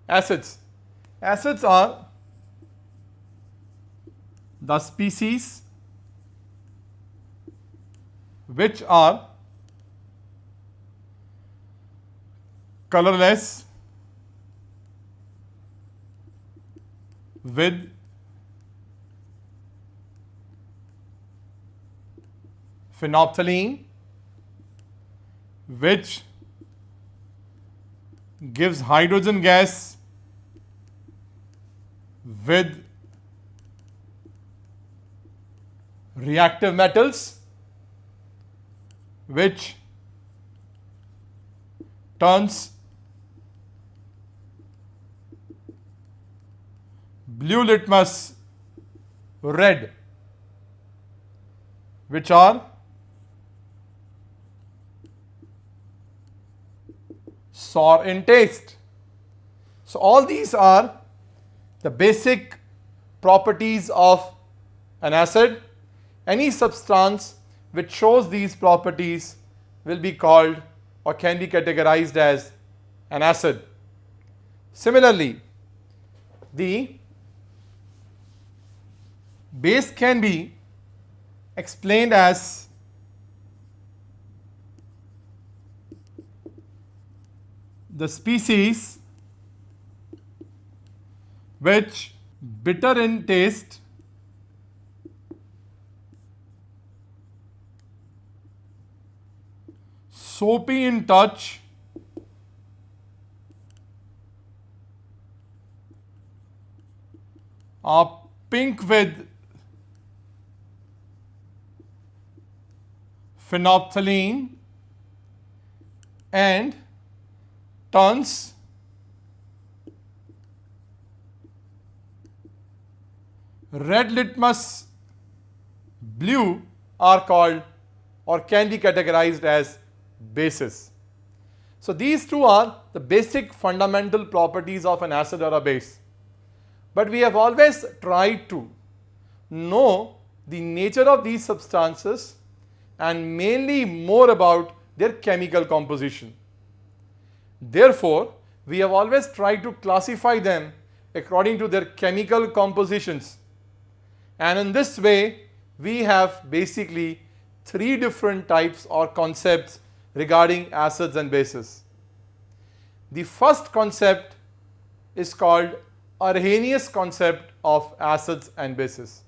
Acids. Acids are the species which are colorless with phenolphthalein, which gives hydrogen gas with reactive metals, which turns blue litmus red, which are sour in taste. So, all these are the basic properties of an acid. Any substance which shows these properties will be called or can be categorized as an acid. Similarly, the base can be explained as the species which bitter in taste, soapy in touch, are pink with phenolphthalein, and turns red litmus blue are called or can be categorized as bases. So, these two are the basic fundamental properties of an acid or a base. But we have always tried to know the nature of these substances and mainly more about their chemical composition. Therefore, we have always tried to classify them according to their chemical compositions, and in this way we have basically three different types or concepts regarding acids and bases. The first concept is called Arrhenius concept of acids and bases.